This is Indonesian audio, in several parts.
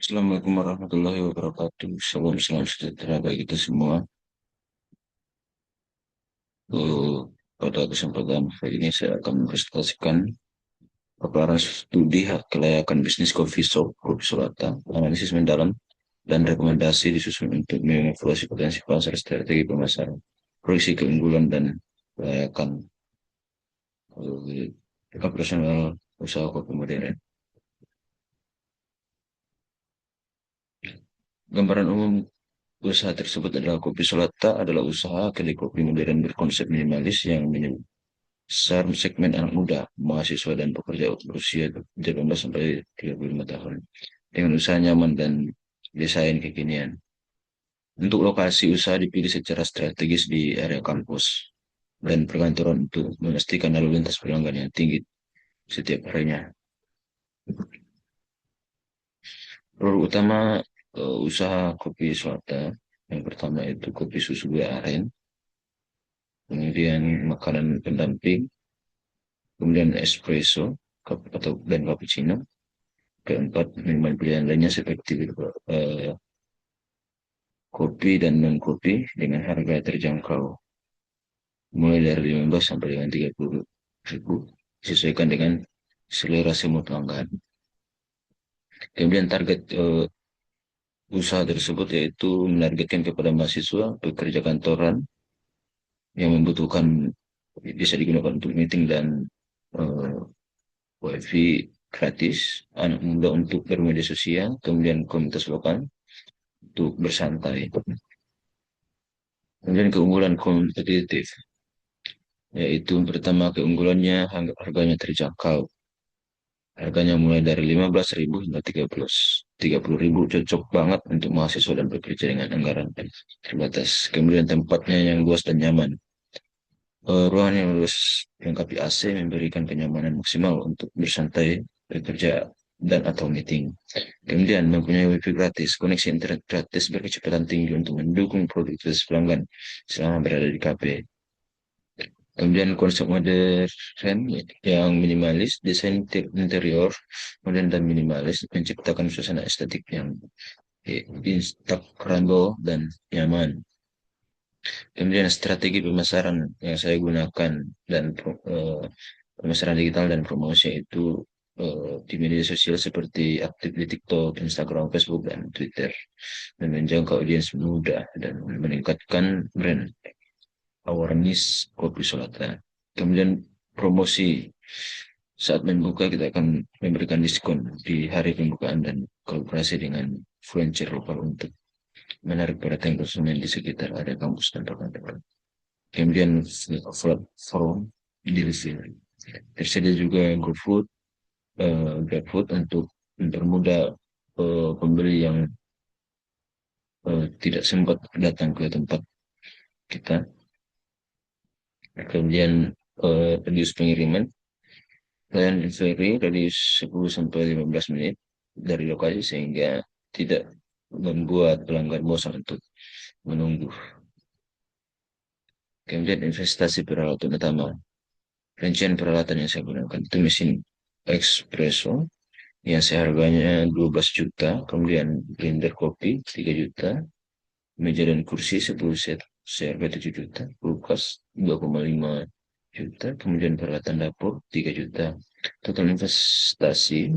Assalamualaikum warahmatullahi wabarakatuh. Salam salam sejahtera bagi kita semua. Eh, Pada kesempatan kali ini saya akan mempresentasikan paparan studi hak kelayakan bisnis coffee shop Kopi Selatan, analisis mendalam dan rekomendasi disusun untuk mengevaluasi potensi pasar, strategi pemasaran, proyeksi keunggulan dan kelayakan operasional usaha kopi modern. Gambaran umum usaha tersebut adalah Kopi Solata adalah usaha kedai kopi modern berkonsep minimalis yang segmen anak muda, mahasiswa dan pekerja berusia 18 sampai 35 tahun dengan usaha nyaman dan desain kekinian. Untuk lokasi usaha dipilih secara strategis di area kampus dan perkantoran untuk memastikan lalu lintas pelanggan yang tinggi setiap harinya. Produk utama usaha kopi Swata yang pertama itu kopi susu gula aren, kemudian makanan pendamping, kemudian espresso atau dan cappuccino. Keempat, minuman pilihan lainnya seperti kopi dan non-kopi dengan harga terjangkau, mulai dari 15 sampai dengan 30 ribu, disesuaikan dengan selera semua pelanggan. Kemudian target usaha tersebut yaitu menargetkan kepada mahasiswa, pekerja kantoran yang membutuhkan bisa digunakan untuk meeting dan eh, wifi gratis, anak muda untuk bermedia sosial, kemudian komunitas lokal untuk bersantai. Kemudian keunggulan kompetitif, yaitu pertama keunggulannya harganya terjangkau. Harganya mulai dari 15 ribu hingga 30 ribu, cocok banget untuk mahasiswa dan bekerja dengan anggaran terbatas. Kemudian tempatnya yang luas dan nyaman. Ruangan yang luas dilengkapi AC memberikan kenyamanan maksimal untuk bersantai, bekerja, dan atau meeting. Kemudian mempunyai wifi gratis, koneksi internet gratis berkecepatan tinggi untuk mendukung produktivitas pelanggan selama berada di kafe. Kemudian konsep modern yang minimalis, desain interior modern dan minimalis menciptakan suasana estetik yang instagramable dan nyaman. Kemudian strategi pemasaran yang saya gunakan dan pemasaran digital dan promosi itu di media sosial seperti aktif di TikTok, Instagram, Facebook, dan Twitter dan menjangkau audiens muda dan meningkatkan brand awareness kopi Solata. Kemudian promosi saat membuka kita akan memberikan diskon di hari pembukaan dan kolaborasi dengan influencer lokal untuk menarik perhatian konsumen di sekitar area kampus dan perkantoran. Kemudian platform delivery. Tersedia juga GrabFood untuk mempermudah pembeli yang tidak sempat datang ke tempat kita. Kemudian radius pengiriman, layanan delivery radius 10 sampai 15 menit dari lokasi sehingga tidak membuat pelanggan bosan untuk menunggu. Kemudian investasi peralatan utama. Rincian peralatan yang saya gunakan itu mesin espresso yang seharganya 12 juta, kemudian blender kopi 3 juta, meja dan kursi 10 set seharga 7 juta, kulkas 2,5 juta, kemudian peralatan dapur 3 juta. Total investasi,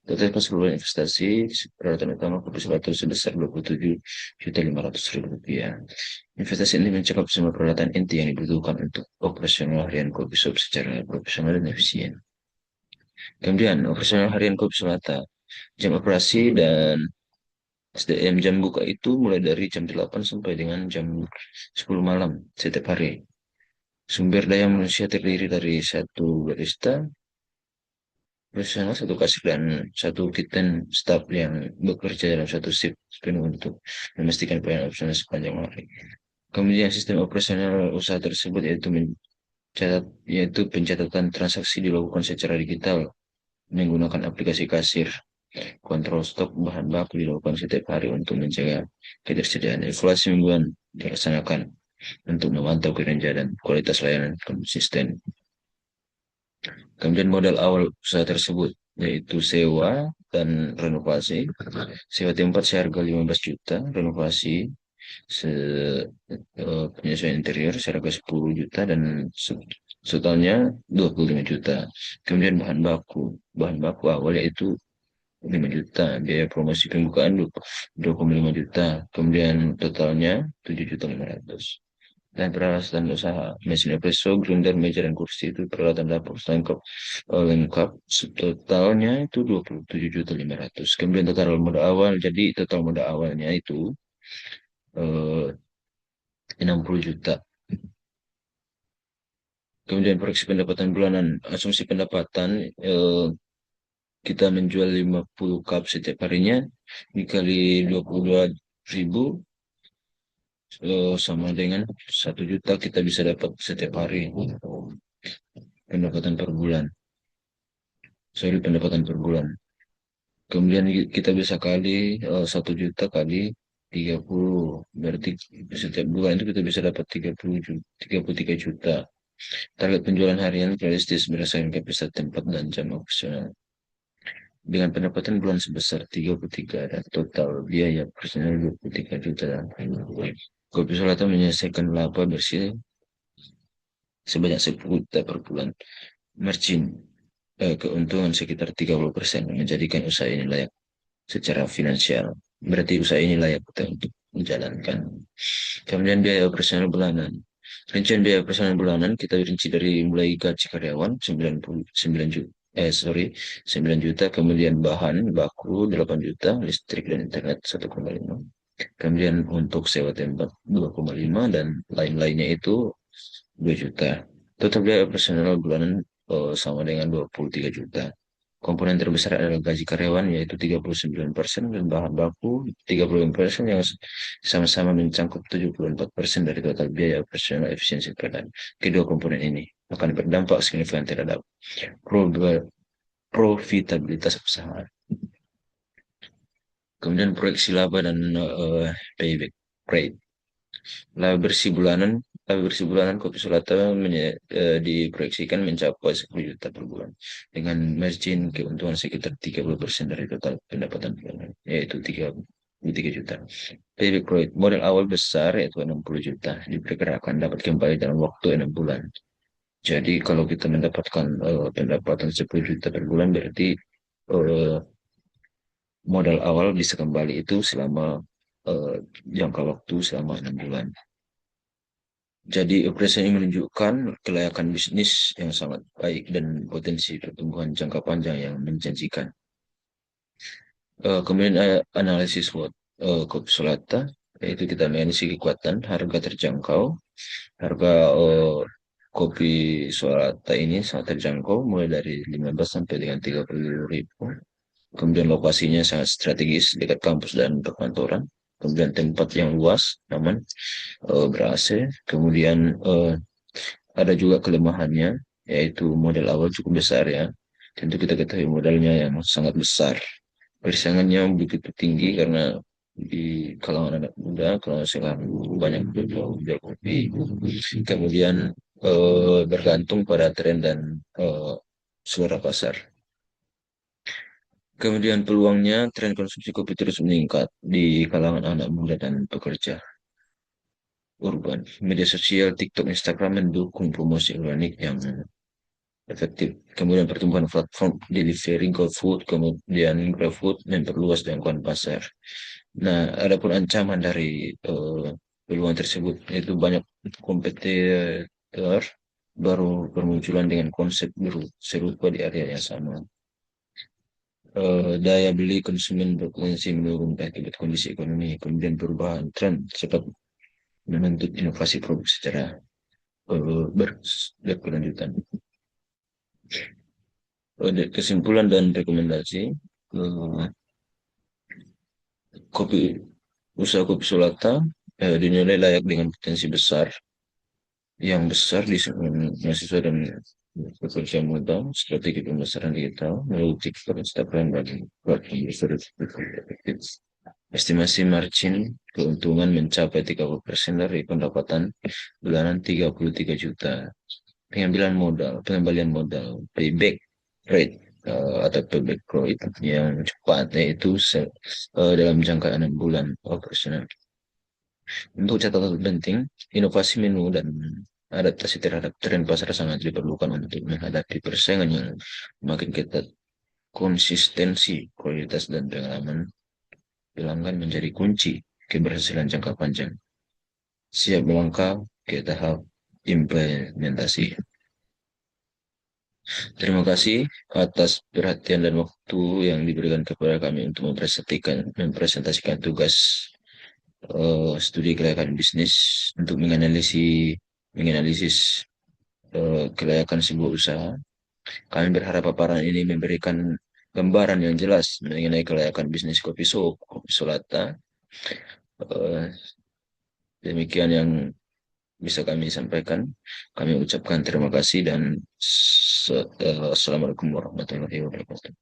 total keseluruhan investasi peralatan utama kopi Selatan sebesar 27.500.000 rupiah. Investasi ini mencakup semua peralatan inti yang dibutuhkan untuk operasional harian kopi shop secara profesional dan efisien. Kemudian operasional harian kopi Selatan, jam operasi dan SDM jam buka itu mulai dari jam 8 sampai dengan jam 10 malam setiap hari. Sumber daya manusia terdiri dari satu barista, profesional, satu kasir, dan satu kitchen staff yang bekerja dalam satu shift penuh untuk memastikan pelayanan operasional sepanjang hari. Kemudian sistem operasional usaha tersebut yaitu pencatatan transaksi dilakukan secara digital menggunakan aplikasi kasir. Kontrol stok bahan baku dilakukan setiap hari untuk mencegah ketersediaan. Evaluasi mingguan dilaksanakan untuk memantau kinerja dan kualitas layanan konsisten. Kemudian modal awal usaha tersebut yaitu sewa dan renovasi. Sewa tempat seharga 15 juta, renovasi penyesuaian interior seharga 10 juta dan totalnya 25 juta. Kemudian bahan baku awal yaitu 5 juta, biaya promosi pembukaan 2,5 juta, kemudian totalnya 7,5 juta. Dan peralatan usaha, mesin espresso, grinder, meja, dan kursi itu peralatan dapur lengkap, totalnya itu 27,5 juta. Kemudian total modal awal, jadi total modal awalnya itu eh, 60 juta. Kemudian proyeksi pendapatan bulanan, asumsi pendapatan kita menjual 50 cup setiap harinya dikali 22.000 sama dengan 1 juta kita bisa dapat setiap hari pendapatan per bulan. Sorry, pendapatan per bulan. Kemudian kita bisa kali 1 juta kali 30, berarti setiap bulan itu kita bisa dapat 33 juta. Target penjualan harian realistis berdasarkan kapasitas tempat dan jam operasional. Dengan pendapatan bulan sebesar 33 dan total biaya personal 23 juta. Kopi Selatan menyelesaikan laba bersih sebanyak 10 juta per bulan. Margin keuntungan sekitar 30% menjadikan usaha ini layak secara finansial. Berarti usaha ini layak kita untuk menjalankan. Kemudian biaya operasional bulanan. Rincian biaya operasional bulanan kita rinci dari mulai gaji karyawan 99 juta. 9 juta, kemudian bahan baku 8 juta, listrik dan internet 1,5. Kemudian untuk sewa tempat 2,5 dan lain-lainnya itu 2 juta. Total biaya operasional bulanan sama dengan 23 juta. Komponen terbesar adalah gaji karyawan yaitu 39% dan bahan baku 30% yang sama-sama mencakup 74% dari total biaya operasional efisiensi PLN. Kedua komponen ini akan berdampak signifikan terhadap profitabilitas usaha. Kemudian proyeksi laba dan payback rate. Laba bersih bulanan Kopi Sulata diproyeksikan mencapai 10 juta per bulan dengan margin keuntungan sekitar 30% dari total pendapatan bulanan, yaitu 33 juta. Payback rate modal awal besar yaitu 60 juta diperkirakan dapat kembali dalam waktu 6 bulan. Jadi kalau kita mendapatkan pendapatan 10 juta per bulan berarti eh, modal awal bisa kembali itu selama eh, jangka waktu selama 6 bulan. Jadi operasi ini menunjukkan kelayakan bisnis yang sangat baik dan potensi pertumbuhan jangka panjang yang menjanjikan. Kemudian analisis SWOT Kopi Solata, yaitu kita menganalisis kekuatan, harga terjangkau, harga kopi Solata ini sangat terjangkau, mulai dari 15 sampai dengan 30 ribu. Kemudian lokasinya sangat strategis dekat kampus dan perkantoran. Kemudian tempat yang luas, aman, ber-AC. Kemudian ada juga kelemahannya, yaitu modal awal cukup besar ya. Tentu kita ketahui modalnya yang sangat besar. Persaingannya begitu tinggi karena di kalangan anak muda, kalau sekarang banyak jual kopi. Kemudian bergantung pada tren dan selera pasar. Kemudian peluangnya tren konsumsi kopi terus meningkat di kalangan anak muda dan pekerja urban. Media sosial, TikTok, Instagram mendukung promosi organik yang efektif. Kemudian pertumbuhan platform delivery GoFood, kemudian GrabFood memperluas jangkauan pasar. Nah, adapun ancaman dari peluang tersebut yaitu banyak kompetitor baru bermunculan dengan konsep serupa di area yang sama. Daya beli konsumen berpotensi menurun akibat kondisi ekonomi, kemudian perubahan tren cepat menuntut inovasi produk secara berkelanjutan. Kesimpulan dan rekomendasi, eh, kopi usaha kopi Solata dinilai layak dengan potensi besar yang besar di mahasiswa dan pekerja muda, strategi pemasaran digital melalui TikTok, Instagram, dan platform efektif. Estimasi margin keuntungan mencapai 30% dari pendapatan bulanan 33 juta. Pengembalian modal, payback rate atau payback growth yang cepat, yaitu dalam jangka 6 bulan operasional. Untuk catatan penting, inovasi menu dan adaptasi terhadap tren pasar sangat diperlukan untuk menghadapi persaingan yang makin ketat. Konsistensi, kualitas, dan pengalaman pelanggan menjadi kunci keberhasilan jangka panjang. Siap melangkah ke tahap implementasi. Terima kasih atas perhatian dan waktu yang diberikan kepada kami untuk mempresentasikan tugas studi kelayakan bisnis untuk menganalisis kelayakan sebuah usaha. Kami berharap paparan ini memberikan gambaran yang jelas mengenai kelayakan bisnis kopi shop, kopi solata. Eh, Demikian yang bisa kami sampaikan. Kami ucapkan terima kasih dan assalamualaikum warahmatullahi wabarakatuh.